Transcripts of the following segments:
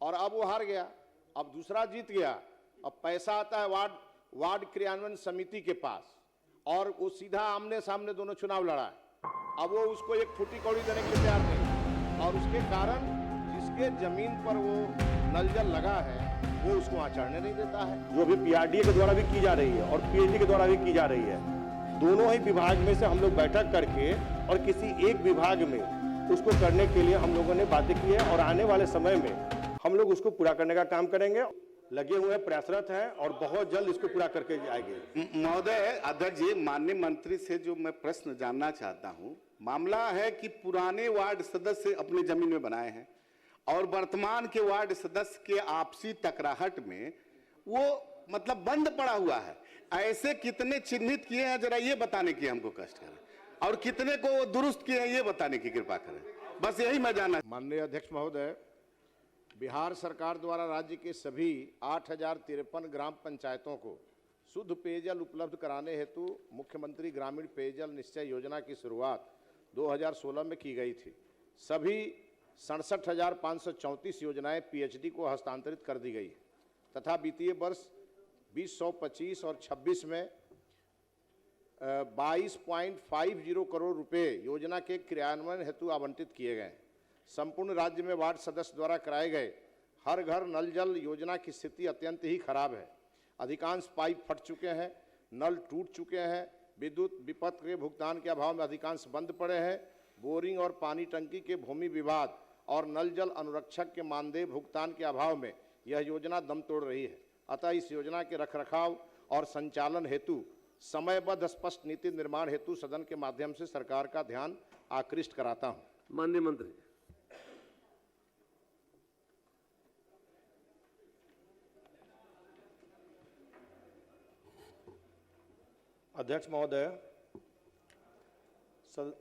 और अब वो हार गया, अब दूसरा जीत गया। अब पैसा आता है वार्ड क्रियान्वयन समिति के पास और वो सीधा आमने सामने दोनों चुनाव लड़ा है। अब वो उसको एक फूटी कौड़ी देने के लिए तैयार नहीं, और उसके कारण जिसके जमीन पर वो नल जल लगा है वो उसको वहां चढ़ने नहीं देता है। जो अभी पीआरडीए के द्वारा भी की जा रही है और पीएचडी के द्वारा भी की जा रही है, दोनों ही विभाग में से हम लोग बैठक करके और किसी एक विभाग में उसको करने के लिए हम लोगों ने बातें की है और आने वाले समय में हम लोग उसको पूरा करने का काम करेंगे। लगे हुए प्रयासरत हैं और बहुत जल्द इसको पूरा करके जाएंगे। महोदय अध्यक्ष जी, माननीय मंत्री से जो मैं प्रश्न जानना चाहता हूं, मामला है कि पुराने वार्ड सदस्य अपने जमीन में बनाए हैं और वर्तमान के वार्ड सदस्य के आपसी टकराहट में वो मतलब बंद पड़ा हुआ है। ऐसे कितने चिन्हित किए हैं जरा ये बताने की हमको कष्ट करें, और कितने को दुरुस्त किए हैं ये बताने की कृपा करें, बस यही मैं जानना। माननीय अध्यक्ष महोदय, बिहार सरकार द्वारा राज्य के सभी 8053 ग्राम पंचायतों को शुद्ध पेयजल उपलब्ध कराने हेतु मुख्यमंत्री ग्रामीण पेयजल निश्चय योजना की शुरुआत 2016 में की गई थी। सभी 67,534 योजनाएं पीएचडी को हस्तांतरित कर दी गई तथा वित्तीय वर्ष 2025 और 26 में 22.50 करोड़ रुपए योजना के क्रियान्वयन हेतु आवंटित किए गए। संपूर्ण राज्य में वार्ड सदस्य द्वारा कराए गए हर घर नल जल योजना की स्थिति अत्यंत ही खराब है। अधिकांश पाइप फट चुके हैं, नल टूट चुके हैं, विद्युत विपत्त के भुगतान के अभाव में अधिकांश बंद पड़े हैं। बोरिंग और पानी टंकी के भूमि विवाद और नल जल अनुरक्षक के मानदेय भुगतान के अभाव में यह योजना दम तोड़ रही है। अतः इस योजना के रखरखाव और संचालन हेतु समयबद्ध स्पष्ट नीति निर्माण हेतु सदन के माध्यम से सरकार का ध्यान आकृष्ट कराता हूं। माननीय मंत्री। अध्यक्ष महोदय,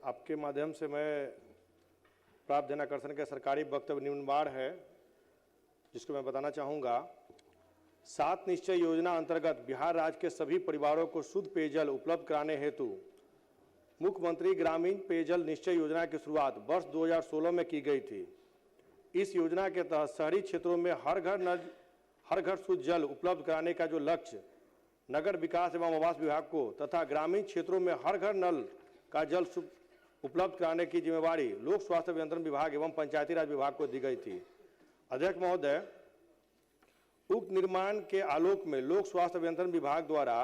आपके माध्यम से मैं प्राप्त जन आकर्षण के सरकारी वक्तव्य निम्नवार है, जिसको मैं बताना चाहूँगा। 7 निश्चय योजना अंतर्गत बिहार राज्य के सभी परिवारों को शुद्ध पेयजल उपलब्ध कराने हेतु मुख्यमंत्री ग्रामीण पेयजल निश्चय योजना की शुरुआत वर्ष 2016 में की गई थी। इस योजना के तहत शहरी क्षेत्रों में हर घर शुद्ध जल उपलब्ध कराने का जो लक्ष्य नगर विकास एवं आवास विभाग को तथा ग्रामीण क्षेत्रों में हर घर नल का जल उपलब्ध कराने की जिम्मेवारी लोक स्वास्थ्य अभियंत्रण विभाग एवं पंचायती राज विभाग को दी गई थी। अध्यक्ष महोदय, उक्त निर्माण के आलोक में लोक स्वास्थ्य अभियंत्रण विभाग द्वारा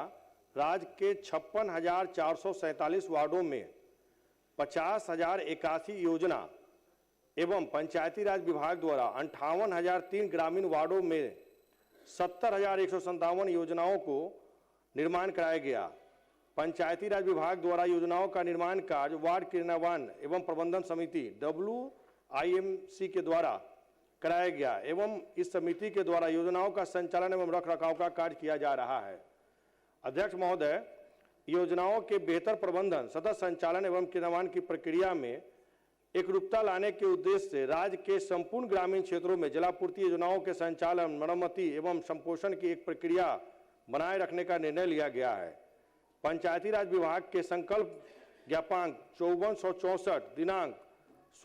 राज्य के 56,447 वार्डों में 50,081 योजना एवं पंचायती राज विभाग द्वारा 58,003 ग्रामीण वार्डों में 70,157 योजनाओं को निर्माण कराया गया। पंचायती राज विभाग द्वारा योजनाओं का निर्माण कार्य वार्ड क्रियान्वयन एवं प्रबंधन समिति WIMC के द्वारा कराया गया एवं इस समिति के द्वारा योजनाओं का संचालन एवं रखरखाव का कार्य किया जा रहा है। अध्यक्ष महोदय, योजनाओं के बेहतर प्रबंधन, सतत संचालन एवं क्रियान्वयन की प्रक्रिया में एकरूपता लाने के उद्देश्य से राज्य के संपूर्ण ग्रामीण क्षेत्रों में जलापूर्ति योजनाओं के संचालन, मरम्मति एवं संपोषण की एक प्रक्रिया बनाए रखने का निर्णय लिया गया है। पंचायती राज विभाग के संकल्प ज्ञापांक 5464 दिनांक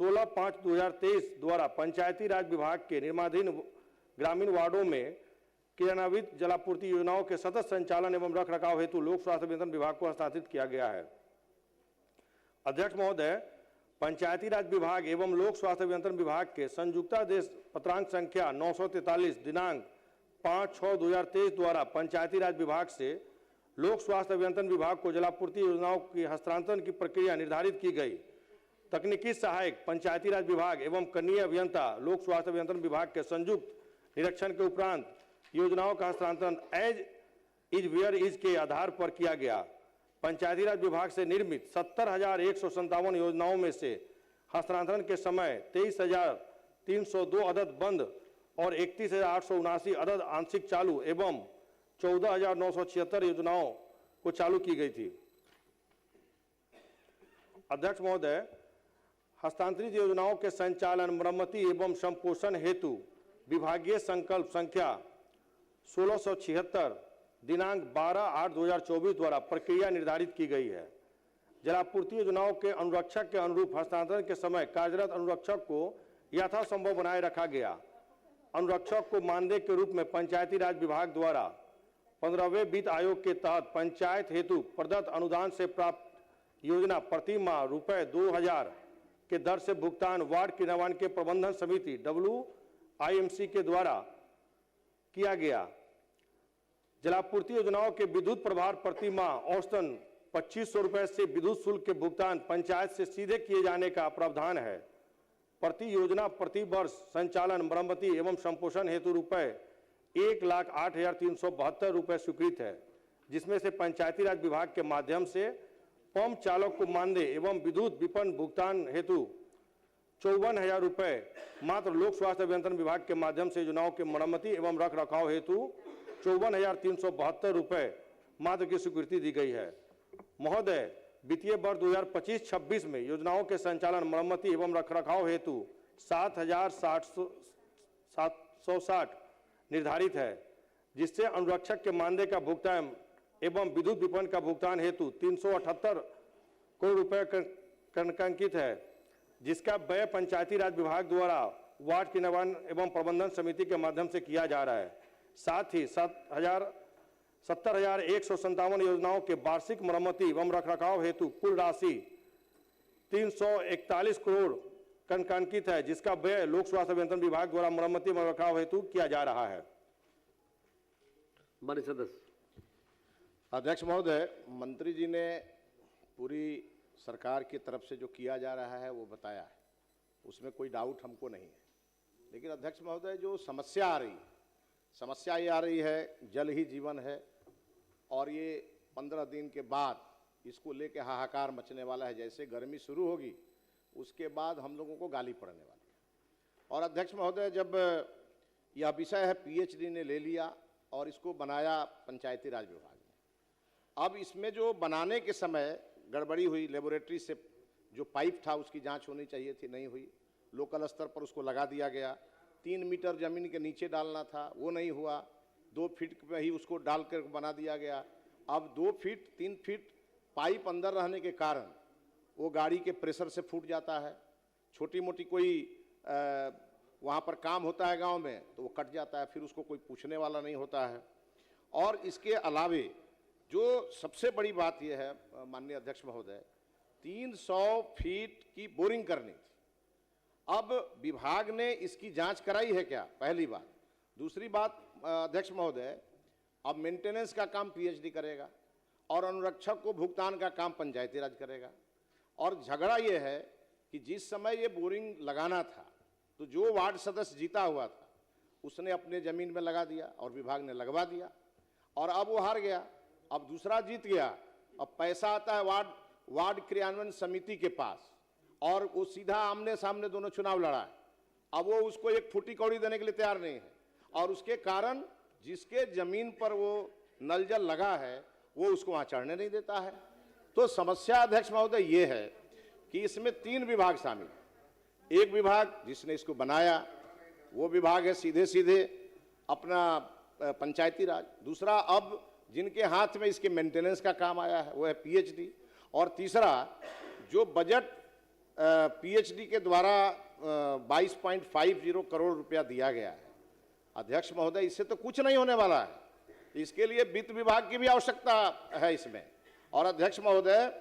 16/5/2023 द्वारा पंचायती राज विभाग के निर्माणाधीन ग्रामीण वार्डों में क्रियान्वित जलापूर्ति योजनाओं के सतत संचालन एवं रखरखाव हेतु लोक स्वास्थ्य अभियंत्रण विभाग को हस्तांतरित किया गया है। अध्यक्ष महोदय, पंचायती राज विभाग एवं लोक स्वास्थ्य अभियंत्रण विभाग के संयुक्तादेश पत्रांक संख्या 943 दिनांक 5/6/2023 द्वारा पंचायती राज विभाग से लोक स्वास्थ्य अभियंत्रण विभाग को जलापूर्ति योजनाओं की हस्तांतरण की प्रक्रिया निर्धारित की गई। तकनीकी सहायक पंचायती राज विभाग एवं कनीय अभियंता लोक स्वास्थ्य अभियंत्रण विभाग के संयुक्त निरीक्षण के उपरांत योजनाओं का हस्तांतरण एज इज वेयर इज के आधार पर किया गया। पंचायती राज विभाग से निर्मित 70,157 योजनाओं में से हस्तांतरण के समय 23,302 अदद बंद और 31,879 अदद आंशिक चालू एवं 14,976 योजनाओं को चालू की गई थी। अध्यक्ष महोदय, हस्तांतरित योजनाओं के संचालन, मरम्मति एवं संपोषण हेतु विभागीय संकल्प संख्या 1676 दिनांक 12/8/2024 द्वारा प्रक्रिया निर्धारित की गई है। जलापूर्ति योजनाओं के अनुरक्षक के अनुरूप हस्तांतरण के समय कार्यरत अनुरक्षक को यथासंभव बनाए रखा गया। अनुरक्षक को मानदेय के रूप में पंचायती राज विभाग द्वारा 15वें वित्त आयोग के तहत पंचायत हेतु प्रदत्त अनुदान से प्राप्त योजना प्रति माह रुपए 2000 के दर से भुगतान वार्ड क्रियान्वयन के प्रबंधन समिति WIMC के द्वारा किया गया। जलापूर्ति योजनाओं के विद्युत प्रभार प्रति माह औसतन 2500 रुपए से विद्युत शुल्क के भुगतान पंचायत से सीधे किए जाने का प्रावधान है। प्रति योजना प्रति वर्ष संचालन, मरम्मति एवं संपोषण हेतु रुपए 1,08,372 रुपए स्वीकृत है, जिसमें से पंचायती राज विभाग के माध्यम से पंप चालक को मानदेय एवं विद्युत विपणन भुगतान हेतु 54,000 रुपए, मात्र लोक स्वास्थ्य अभियंत्रण विभाग के माध्यम से योजनाओं के मरम्मति एवं रख रखाव हेतु 54,372 रुपए मात्र की स्वीकृति दी गई है। महोदय, वित्तीय वर्ष 2025-26 में योजनाओं के संचालन, मरम्मति एवं रखरखाव हेतु 7,760 निर्धारित है, जिससे अनुरक्षक के मानदेय का भुगतान एवं विद्युत विपणन का भुगतान हेतु 378 करोड़ रुपए अंकित है, जिसका व्यय पंचायती राज विभाग द्वारा वार्ड क्रियान्वयन एवं प्रबंधन समिति के माध्यम से किया जा रहा है। साथ ही 70,157 योजनाओं के वार्षिक मरम्मति एवं रखरखाव हेतु कुल राशि 341 करोड़ अंकित है, जिसका व्यय लोक स्वास्थ्य अभियंत्रण विभाग द्वारा मरम्मति एवं रखरखाव हेतु किया जा रहा है। माननीय सदस्य। अध्यक्ष महोदय, मंत्री जी ने पूरी सरकार की तरफ से जो किया जा रहा है वो बताया है, उसमें कोई डाउट हमको नहीं है। लेकिन अध्यक्ष महोदय, जो समस्या आ रही है, समस्या ये आ रही है जल ही जीवन है, और ये 15 दिन के बाद इसको लेके हाहाकार मचने वाला है। जैसे गर्मी शुरू होगी उसके बाद हम लोगों को गाली पड़ने वाली है। और अध्यक्ष महोदय, जब यह विषय है PhD ने ले लिया और इसको बनाया पंचायती राज विभाग ने, अब इसमें जो बनाने के समय गड़बड़ी हुई, लेबोरेटरी से जो पाइप था उसकी जांच होनी चाहिए थी, नहीं हुई। लोकल स्तर पर उसको लगा दिया गया। 3 मीटर जमीन के नीचे डालना था, वो नहीं हुआ। 2 फीट में ही उसको डाल कर बना दिया गया। अब 2 फीट 3 फीट पाइप अंदर रहने के कारण वो गाड़ी के प्रेशर से फूट जाता है। छोटी मोटी कोई वहाँ पर काम होता है गांव में तो वो कट जाता है, फिर उसको कोई पूछने वाला नहीं होता है। और इसके अलावे जो सबसे बड़ी बात यह है माननीय अध्यक्ष महोदय, 300 फीट की बोरिंग करनी थी। अब विभाग ने इसकी जांच कराई है क्या? पहली बात। दूसरी बात अध्यक्ष महोदय, अब मेंटेनेंस का काम PhD करेगा और अनुरक्षक को भुगतान का काम पंचायती राज करेगा। और झगड़ा ये है कि जिस समय ये बोरिंग लगाना था तो जो वार्ड सदस्य जीता हुआ था उसने अपने ज़मीन में लगा दिया और विभाग ने लगवा दिया, और अब वो हार गया। अब दूसरा जीत गया। अब पैसा आता है वार्ड क्रियान्वयन समिति के पास, और वो सीधा आमने सामने दोनों चुनाव लड़ा है। अब वो उसको एक फूटी कौड़ी देने के लिए तैयार नहीं है, और उसके कारण जिसके ज़मीन पर वो नल जल लगा है वो उसको वहाँ चढ़ने नहीं देता है। तो समस्या अध्यक्ष महोदय ये है कि इसमें 3 विभाग शामिल हैं। एक विभाग जिसने इसको बनाया वो विभाग है सीधे सीधे अपना पंचायती राज। दूसरा, अब जिनके हाथ में इसके मेंटेनेंस का काम आया है वो है PhD। और तीसरा, जो बजट PhD के द्वारा 22.50 करोड़ रुपया दिया गया है, अध्यक्ष महोदय, इससे तो कुछ नहीं होने वाला है। इसके लिए वित्त विभाग की भी आवश्यकता है इसमें। और अध्यक्ष महोदय,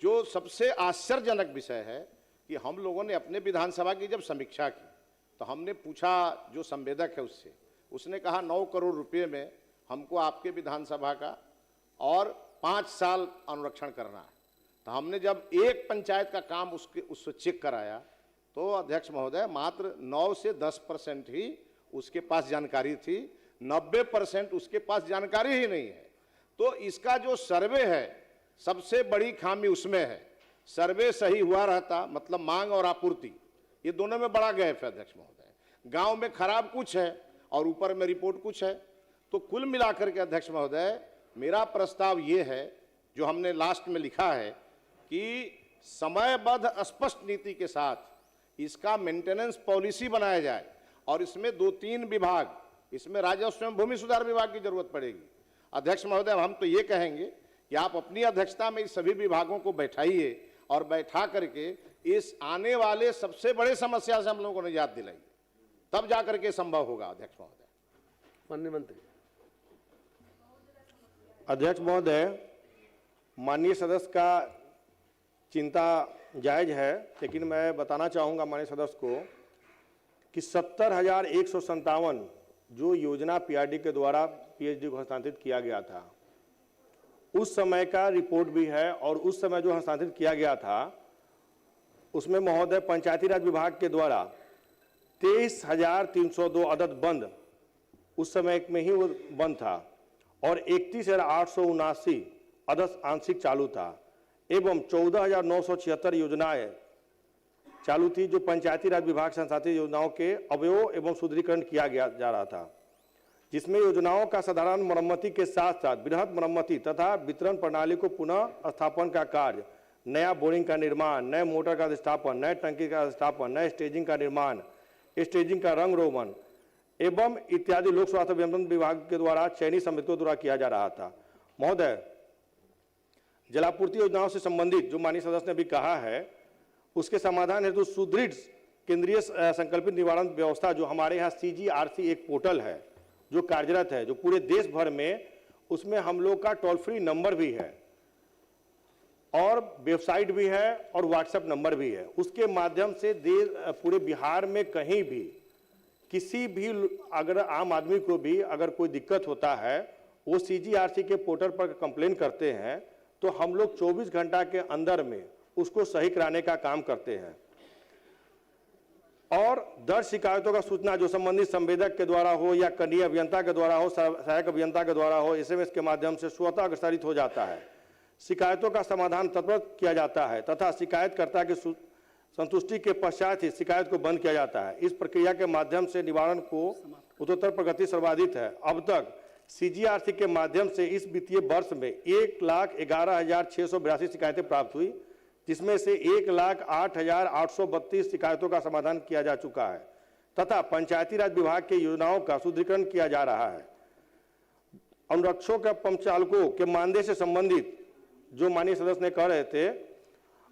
जो सबसे आश्चर्यजनक विषय है कि हम लोगों ने अपने विधानसभा की जब समीक्षा की तो हमने पूछा जो संवेदक है उससे, उसने कहा 9 करोड़ रुपये में हमको आपके विधानसभा का और 5 साल अनुरक्षण करना है। तो हमने जब एक पंचायत का काम उससे चेक कराया तो अध्यक्ष महोदय मात्र 9 से 10% ही उसके पास जानकारी थी, 90% उसके पास जानकारी ही नहीं है। तो इसका जो सर्वे है सबसे बड़ी खामी उसमें है। सर्वे सही हुआ रहता, मतलब मांग और आपूर्ति ये दोनों में बड़ा गैप है अध्यक्ष महोदय। गांव में खराब कुछ है और ऊपर में रिपोर्ट कुछ है। तो कुल मिलाकर के अध्यक्ष महोदय, मेरा प्रस्ताव ये है जो हमने लास्ट में लिखा है कि समयबद्ध स्पष्ट नीति के साथ इसका मेंटेनेंस पॉलिसी बनाया जाए, और इसमें 2-3 विभाग, इसमें राजस्व एवं भूमि सुधार विभाग की जरूरत पड़ेगी। अध्यक्ष महोदय, हम तो ये कहेंगे कि आप अपनी अध्यक्षता में इस सभी विभागों को बैठाइए और बैठा करके इस आने वाले सबसे बड़े समस्या से हम लोगों को निजात दिलाइए, तब जाकर के संभव होगा। अध्यक्ष महोदय। माननीय मंत्री। अध्यक्ष महोदय, माननीय सदस्य का चिंता जायज है, लेकिन मैं बताना चाहूँगा माननीय सदस्य को कि 70,157 जो योजना पीआरडी के द्वारा पीएचडी को हस्तांतरित किया गया था, उस समय का रिपोर्ट भी है। और उस समय जो हस्तांतरित किया गया था उसमें महोदय पंचायती राज विभाग के द्वारा 23,302 अदद बंद उस समय में ही वो बंद था और 31,879 अदद आंशिक चालू था एवं 14,976 योजनाएं चालू थी जो पंचायती राज विभाग से संचालित योजनाओं के अवयव एवं सुदृढ़ीकरण किया जा रहा था, जिसमें योजनाओं का साधारण मरम्मति के साथ साथ बृहद मरम्मति तथा वितरण प्रणाली को पुनः स्थापन का कार्य, नया बोरिंग का निर्माण, नए मोटर का स्थापन, नए टंकी का स्थापन, नए स्टेजिंग का निर्माण, स्टेजिंग का रंग रोगन एवं इत्यादि लोक स्वास्थ्य अभियंत्रण विभाग के द्वारा चयनित समितियों द्वारा किया जा रहा था। महोदय, जलापूर्ति योजनाओं से संबंधित जो माननीय सदस्य ने भी कहा है, उसके समाधान हेतु सुदृढ़ केंद्रीय संकल्पित निवारण व्यवस्था जो हमारे यहाँ CGRC एक पोर्टल है जो कार्यरत है, जो पूरे देश भर में, उसमें हम लोग का टोल फ्री नंबर भी है और वेबसाइट भी है और व्हाट्सएप नंबर भी है। उसके माध्यम से पूरे बिहार में कहीं भी किसी भी अगर आम आदमी को भी अगर कोई दिक्कत होता है, वो CGRC के पोर्टल पर कंप्लेन करते हैं तो हम लोग 24 घंटा के अंदर में उसको सही कराने का काम करते हैं। और दर्ज शिकायतों का सूचना जो संबंधित संवेदक के द्वारा हो या कनीय अभियंता के द्वारा हो, सहायक अभियंता के द्वारा हो, SMS के माध्यम से स्वतः अग्रसारित हो जाता है। शिकायतों का समाधान तत्परत किया जाता है तथा शिकायतकर्ता की संतुष्टि के पश्चात ही शिकायत को बंद किया जाता है। इस प्रक्रिया के माध्यम से निवारण को उत्तरोत्तर प्रगति सर्वाधिक है। अब तक CGRC के माध्यम से इस वित्तीय वर्ष में 1,11,682 शिकायतें प्राप्त हुई, जिसमें से 1,08,832 शिकायतों का समाधान किया जा चुका है तथा पंचायती राज विभाग के योजनाओं का सुदृढ़ीकरण किया जा रहा है। अनुरक्षकों के पंप चालकों के मानदेय से संबंधित जो माननीय सदस्य ने कह रहे थे,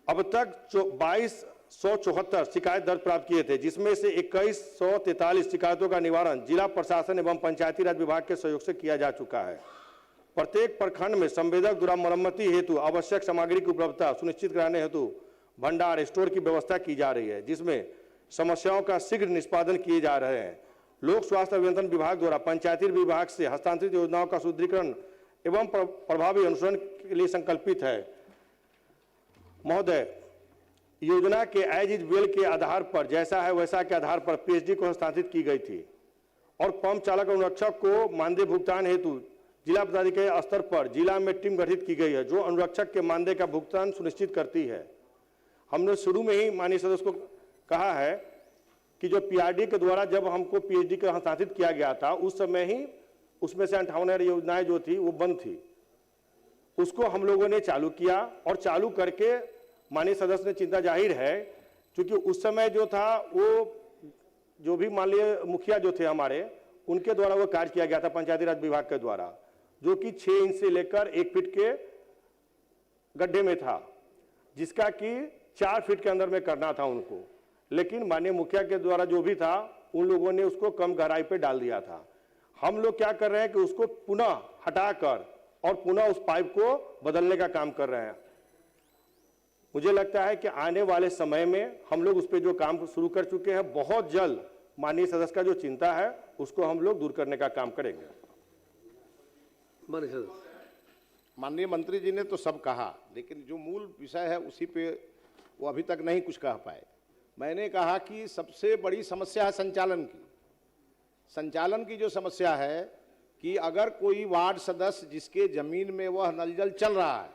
अब तक 2274 शिकायत दर्ज प्राप्त किए थे, जिसमें से 2143 शिकायतों का निवारण जिला प्रशासन एवं पंचायती राज विभाग के सहयोग से किया जा चुका है। प्रत्येक प्रखंड में संवेदक द्वारा मरम्मति हेतु आवश्यक सामग्री की उपलब्धता सुनिश्चित कराने हेतु भंडार स्टोर की व्यवस्था की जा रही है, जिसमें समस्याओं का शीघ्र निष्पादन किए जा रहे हैं। लोक स्वास्थ्य अभियंत्रण विभाग द्वारा पंचायती विभाग से हस्तांतरित योजनाओं का सुदृढ़ीकरण एवं प्रभावी अनुसरण के लिए संकल्पित है। महोदय, योजना के एज इज वेल के आधार पर, जैसा है वैसा के आधार पर पीएचडी को हस्तांतरित की गई थी और पंप चालक अनुरक्षक को मानदेय भुगतान हेतु जिला पदाधिकारी स्तर पर जिला में टीम गठित की गई है जो अनुरक्षक के मानदेय का भुगतान सुनिश्चित करती है। हमने शुरू में ही माननीय सदस्य को कहा है कि जो पीआरडी के द्वारा जब हमको पीएचडी का हस्तांतरित किया गया था, उस समय ही उसमें से 58 योजनाएं जो थी वो बंद थी, उसको हम लोगों ने चालू किया और चालू करके माननीय सदस्य ने चिंता जाहिर है, क्योंकि उस समय जो था वो जो भी माननीय मुखिया जो थे हमारे, उनके द्वारा वो कार्य किया गया था पंचायती राज विभाग के द्वारा, जो कि 6 इंच से लेकर 1 फीट के गड्ढे में था, जिसका कि 4 फीट के अंदर में करना था उनको, लेकिन माननीय मुखिया के द्वारा जो भी था उन लोगों ने उसको कम गहराई पे डाल दिया था। हम लोग क्या कर रहे हैं कि उसको पुनः हटाकर और पुनः उस पाइप को बदलने का काम कर रहे हैं। मुझे लगता है कि आने वाले समय में हम लोग उस पर जो काम शुरू कर चुके हैं, बहुत जल्द माननीय सदस्य का जो चिंता है उसको हम लोग दूर करने का काम करेंगे। माननीय मंत्री जी ने तो सब कहा, लेकिन जो मूल विषय है उसी पे वो अभी तक नहीं कुछ कह पाए। मैंने कहा कि सबसे बड़ी समस्या है संचालन की। संचालन की जो समस्या है कि अगर कोई वार्ड सदस्य जिसके जमीन में वह नल जल चल रहा है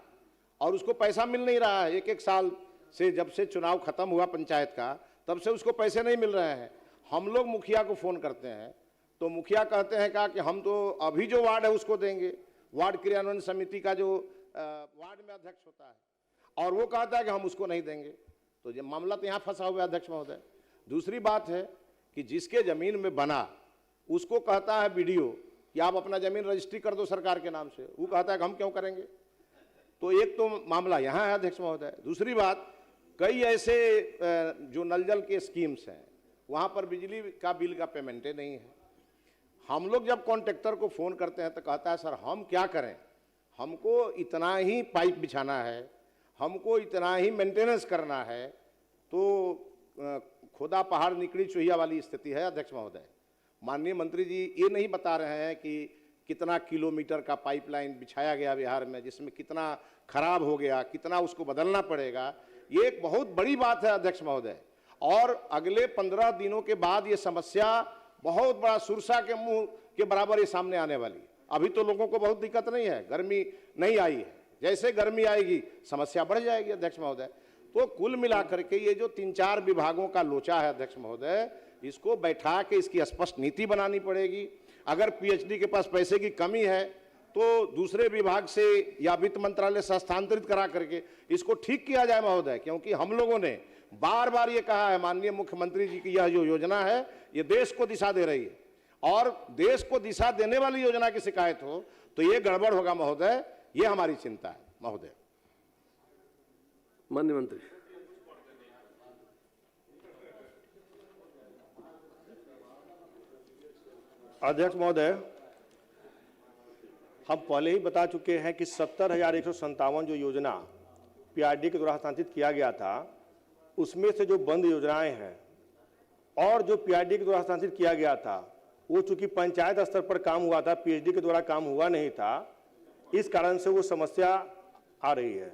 और उसको पैसा मिल नहीं रहा है, 1-1 साल से जब से चुनाव खत्म हुआ पंचायत का, तब से उसको पैसे नहीं मिल रहे हैं। हम लोग मुखिया को फ़ोन करते हैं तो मुखिया कहते हैं कि हम तो अभी जो वार्ड है उसको देंगे, वार्ड क्रियान्वयन समिति का जो वार्ड में अध्यक्ष होता है, और वो कहता है कि हम उसको नहीं देंगे। तो ये मामला तो यहाँ फंसा हुआ है अध्यक्ष महोदय। दूसरी बात है कि जिसके ज़मीन में बना उसको कहता है BDO कि आप अपना ज़मीन रजिस्ट्री कर दो सरकार के नाम से, वो कहता है कि हम क्यों करेंगे। तो एक तो मामला यहाँ है अध्यक्ष महोदय। दूसरी बात, कई ऐसे जो नल जल के स्कीम्स हैं वहाँ पर बिजली का बिल का पेमेंट नहीं है। हम लोग जब कॉन्ट्रैक्टर को फ़ोन करते हैं तो कहता है सर हम क्या करें, हमको इतना ही पाइप बिछाना है, हमको इतना ही मेंटेनेंस करना है। तो खुदा पहाड़ निकली चुहिया वाली स्थिति है अध्यक्ष महोदय। माननीय मंत्री जी ये नहीं बता रहे हैं कि कितना किलोमीटर का पाइपलाइन बिछाया गया बिहार में, जिसमें कितना खराब हो गया, कितना उसको बदलना पड़ेगा। ये एक बहुत बड़ी बात है अध्यक्ष महोदय। और अगले 15 दिनों के बाद ये समस्या बहुत बड़ा सुरसा के मुंह के बराबर ये सामने आने वाली। अभी तो लोगों को बहुत दिक्कत नहीं है, गर्मी नहीं आई है, जैसे गर्मी आएगी समस्या बढ़ जाएगी अध्यक्ष महोदय। तो कुल मिलाकर के ये जो 3-4 विभागों का लोचा है अध्यक्ष महोदय, इसको बैठा के इसकी स्पष्ट नीति बनानी पड़ेगी। अगर पीएचडी के पास पैसे की कमी है तो दूसरे विभाग से या वित्त मंत्रालय से हस्तांतरित करा करके इसको ठीक किया जाए महोदय। क्योंकि हम लोगों ने बार बार ये कहा है माननीय मुख्यमंत्री जी की यह जो योजना है ये देश को दिशा दे रही है, और देश को दिशा देने वाली योजना की शिकायत हो तो ये गड़बड़ होगा महोदय, ये हमारी चिंता है महोदय। माननीय मंत्री। अध्यक्ष महोदय, हम पहले ही बता चुके हैं कि 70,157 जो योजना पीआरडी के द्वारा हस्तांतरित किया गया था, उसमें से जो बंद योजनाएं हैं और जो पीआरडी के द्वारा हस्तांतरित किया गया था वो चूंकि पंचायत स्तर पर काम हुआ था, पीएचडी के द्वारा काम हुआ नहीं था, इस कारण से वो समस्या आ रही है।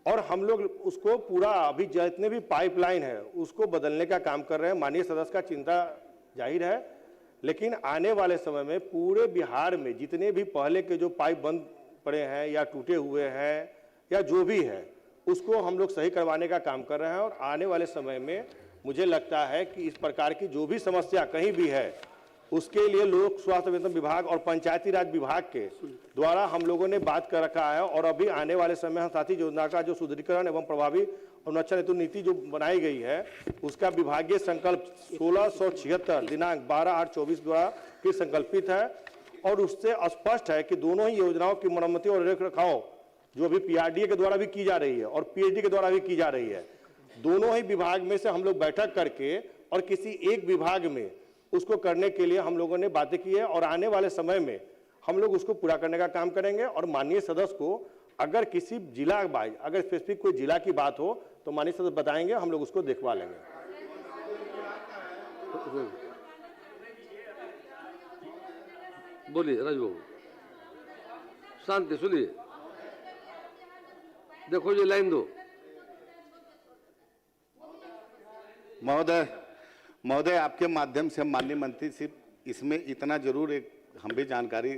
और हम लोग उसको पूरा अभी जितने भी पाइपलाइन है उसको बदलने का काम कर रहे हैं। माननीय सदस्य का चिंता जाहिर है, लेकिन आने वाले समय में पूरे बिहार में जितने भी पहले के जो पाइप बंद पड़े हैं या टूटे हुए हैं या जो भी है उसको हम लोग सही करवाने का काम कर रहे हैं। और आने वाले समय में मुझे लगता है कि इस प्रकार की जो भी समस्या कहीं भी है उसके लिए लोक स्वास्थ्य अभियंत्रण विभाग और पंचायती राज विभाग के द्वारा हम लोगों ने बात कर रखा है। और अभी आने वाले समय हम साथी योजना का जो सुदृढ़ीकरण एवं प्रभावी अरुणाचल हेतु नीति जो बनाई गई है उसका विभागीय संकल्प 1676 दिनांक 12/8/24 द्वारा फिर संकल्पित है। और उससे स्पष्ट है कि दोनों ही योजनाओं की मरम्मती और रख रखाव जो अभी पीआरडीए के द्वारा भी की जा रही है और पीएचडी के द्वारा भी की जा रही है, दोनों ही विभाग में से हम लोग बैठक करके और किसी एक विभाग में उसको करने के लिए हम लोगों ने बातें की है। और आने वाले समय में हम लोग उसको पूरा करने का काम करेंगे। और माननीय सदस्य को अगर किसी जिला वाइज अगर स्पेसिफिक कोई जिला की बात हो तो माननीय सदस्य बताएंगे, हम लोग उसको देखवा लेंगे। बोलिए राजू बाबू, शांति सुनिए, देखो ये लाइन दो। महोदय आपके माध्यम से हम माननीय मंत्री से इसमें इतना जरूर एक हम भी जानकारी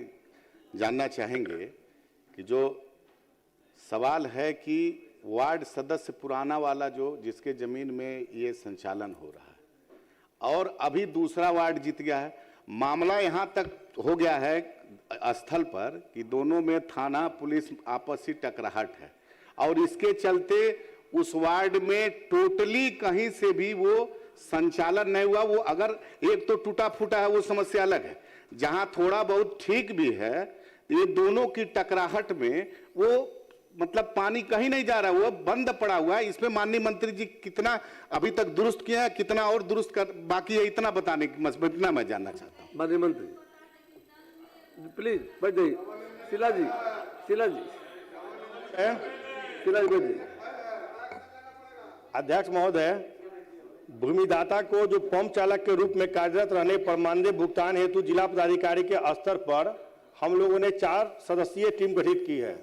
जानना चाहेंगे कि जो सवाल है कि वार्ड सदस्य पुराना वाला जो जिसके जमीन में ये संचालन हो रहा है और अभी दूसरा वार्ड जीत गया है, मामला यहाँ तक हो गया है स्थल पर कि दोनों में थाना पुलिस आपसी टकराहट है और इसके चलते उस वार्ड में टोटली कहीं से भी वो संचालन नहीं हुआ। वो अगर एक तो टूटा फूटा है वो समस्या अलग है, जहां थोड़ा बहुत ठीक भी है ये दोनों की टकराहट में वो मतलब पानी कहीं नहीं जा रहा, वो बंद पड़ा हुआ है। इसमें माननीय मंत्री जी कितना अभी तक दुरुस्त किया है, कितना और दुरुस्त कर बाकी है, इतना बताने की इतना मैं जानना चाहता हूँ। माननीय मंत्री प्लीज बैठ जाइए। शिला जी बैठ जाइए। अध्यक्ष महोदय, भूमिदाता को जो पंप चालक के रूप में कार्यरत रहने पर मानदेय भुगतान हेतु जिला पदाधिकारी के स्तर पर हम लोगों ने 4 सदस्यीय टीम गठित की है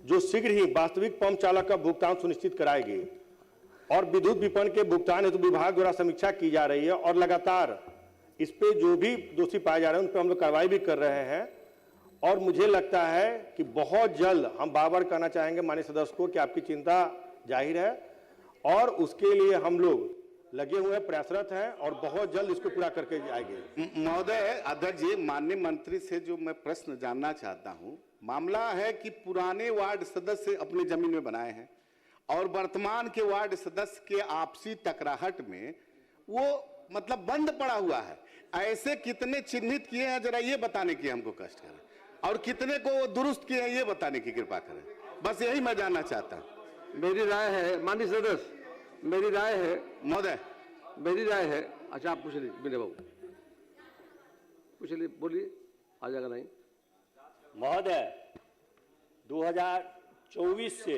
जो शीघ्र ही वास्तविक पंप चालक का भुगतान सुनिश्चित कराएगी। और विद्युत विपणन के भुगतान हेतु विभाग द्वारा समीक्षा की जा रही है और लगातार इस पे जो भी दोषी पाए जा रहे हैं उन पर हम लोग कार्रवाई भी कर रहे हैं। और मुझे लगता है कि बहुत जल्द हम बार कहना चाहेंगे माननीय सदस्य को कि आपकी चिंता जाहिर है और उसके लिए हम लोग लगे हुए प्रयासरत हैं और बहुत जल्द इसको पूरा करके जाएंगे। महोदय अध्यक्ष जी, माननीय मंत्री से जो मैं प्रश्न जानना चाहता हूं, मामला है कि पुराने वार्ड सदस्य अपने जमीन में बनाए हैं और वर्तमान के वार्ड सदस्य के आपसी टकराहट में वो मतलब बंद पड़ा हुआ है। ऐसे कितने चिन्हित किए हैं जरा ये बताने की हमको कष्ट करें, और कितने को दुरुस्त किए हैं ये बताने की कृपा करें, बस यही मैं जानना चाहता हूं। मेरी राय है माननीय सदस्य, मेरी राय है महोदय, मेरी राय है अच्छा आप पूछ लीजिए विनय बाबू, पूछ लीजिए, बोलिए, आ जाएगा नहीं। महोदय 2024 से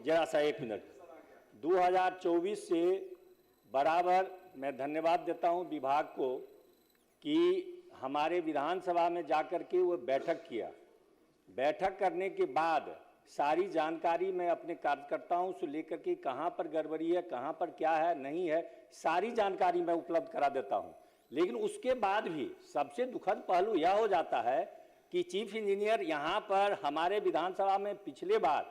जरा सा 1 मिनट, 2024 से बराबर मैं धन्यवाद देता हूं विभाग को कि हमारे विधानसभा में जाकर के वो बैठक किया। बैठक करने के बाद सारी जानकारी मैं अपने कार्यकर्ताओं से लेकर के कहां पर गड़बड़ी है, कहां पर क्या है नहीं है, सारी जानकारी मैं उपलब्ध करा देता हूं। लेकिन उसके बाद भी सबसे दुखद पहलू यह हो जाता है कि चीफ इंजीनियर यहां पर हमारे विधानसभा में पिछले बार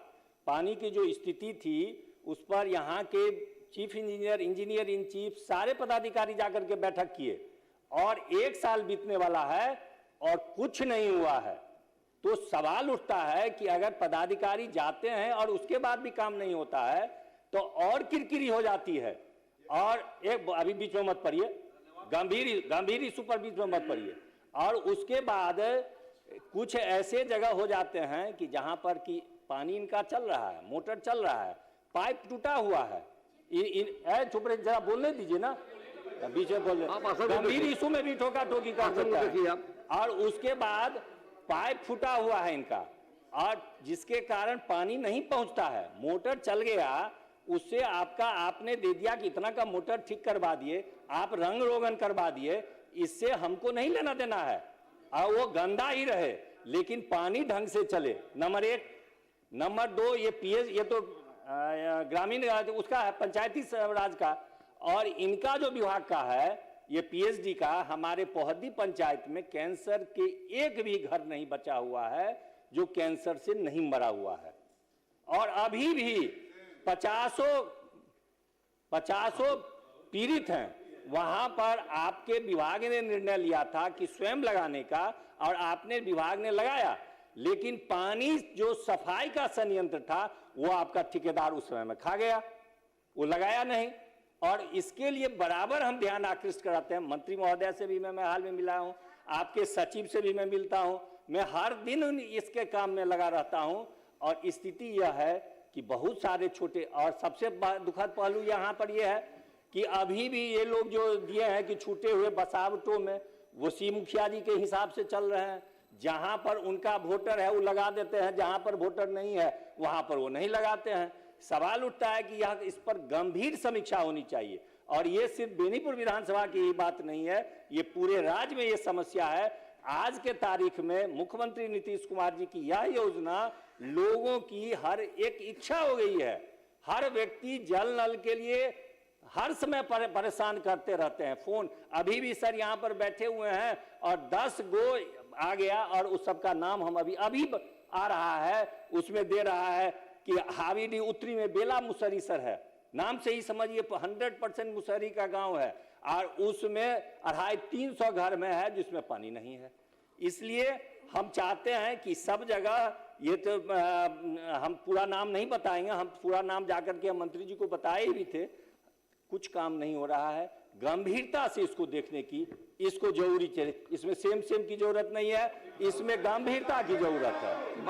पानी की जो स्थिति थी उस पर यहाँ के chief engineer, engineer in chief सारे पदाधिकारी जाकर के बैठक किए और 1 साल बीतने वाला है और कुछ नहीं हुआ है। तो सवाल उठता है कि अगर पदाधिकारी जाते हैं और उसके बाद भी काम नहीं होता है तो और किरकिरी हो जाती है। और एक अभी बीच में मत पड़िए, गंभीर इशू पर बीच में मत पड़िए। और उसके बाद कुछ ऐसे जगह हो जाते हैं कि जहां पर कि पानी इनका चल रहा है, मोटर चल रहा है, पाइप टूटा हुआ है, चुप रहे, जरा बोलने दीजिए ना, बीच में बोल रहे, गंभीर इशू में भी ठोका ठोकी कर सकता है। और उसके बाद पाइप फूटा हुआ है इनका और जिसके कारण पानी नहीं पहुंचता है। मोटर चल गया, उससे आपने दे दिया कि इतना का मोटर ठीक करवा दिए, आप रंग रोगन करवा दिए, इससे हमको नहीं लेना देना है और वो गंदा ही रहे लेकिन पानी ढंग से चले, नंबर 1। नंबर 2, ये पीएच, ये तो ग्रामीण उसका है, पंचायती राज का, और इनका जो विभाग का है ये पीएचडी का, हमारे पोहदी पंचायत में कैंसर के एक भी घर नहीं बचा हुआ है जो कैंसर से नहीं मरा हुआ है। और अभी भी 50 पीड़ित हैं। वहां पर आपके विभाग ने निर्णय लिया था कि स्वयं लगाने का और आपने विभाग ने लगाया, लेकिन पानी जो सफाई का संयंत्र था वो आपका ठेकेदार उस समय में खा गया, वो लगाया नहीं। और इसके लिए बराबर हम ध्यान आकृष्ट कराते हैं। मंत्री महोदय से भी मैं हाल में मिला हूं, आपके सचिव से भी मैं मिलता हूं, मैं हर दिन इसके काम में लगा रहता हूं। और स्थिति यह है कि बहुत सारे छोटे, और सबसे दुखद पहलू यहाँ पर यह है कि अभी भी ये लोग जो दिए हैं कि छूटे हुए बसावटों में वो सी मुखिया जी के हिसाब से चल रहे हैं। जहां पर उनका वोटर है वो लगा देते हैं, जहां पर वोटर नहीं है वहां पर वो नहीं लगाते हैं। सवाल उठता है कि यह इस पर गंभीर समीक्षा होनी चाहिए। और ये सिर्फ बेनीपुर विधानसभा की ही बात नहीं है, ये पूरे राज्य में ये समस्या है। आज के तारीख में मुख्यमंत्री नीतीश कुमार जी की यह योजना लोगों की हर एक इच्छा हो गई है। हर व्यक्ति जल नल के लिए हर समय परेशान करते रहते हैं। फोन अभी भी सर यहाँ पर बैठे हुए हैं और 10 गो आ गया और उस सबका नाम हम अभी आ रहा है, उसमें दे रहा है कि हावीडी उत्तरी में बेला मुसहरी सर है, नाम से ही समझिए 100% मुसहरी का गांव है और उसमें 250-300 घर में है जिसमें पानी नहीं है। इसलिए हम चाहते हैं कि सब जगह, ये तो हम पूरा नाम नहीं बताएंगे, हम पूरा नाम जाकर के मंत्री जी को बताए भी थे, कुछ काम नहीं हो रहा है। गंभीरता से इसको देखने की, इसको जरूरी चाहिए, इसमें सेम की जरूरत नहीं है, इसमें गंभीरता की जरूरत है।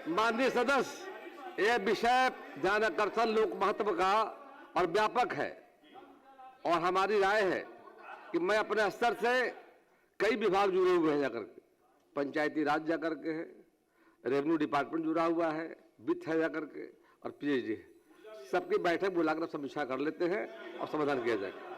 माननीय सदस्य, यह विषय ध्यानाकर्षण लोक महत्व का और व्यापक है और हमारी राय है कि मैं अपने स्तर से कई विभाग जुड़े हुए हैं जाकर के, पंचायती राज जाकर के है, रेवेन्यू डिपार्टमेंट जुड़ा हुआ है, वित्त है जाकर के और पीएचडी है, सबकी बैठक बुलाकर समीक्षा कर लेते हैं और समाधान किया जाएगा।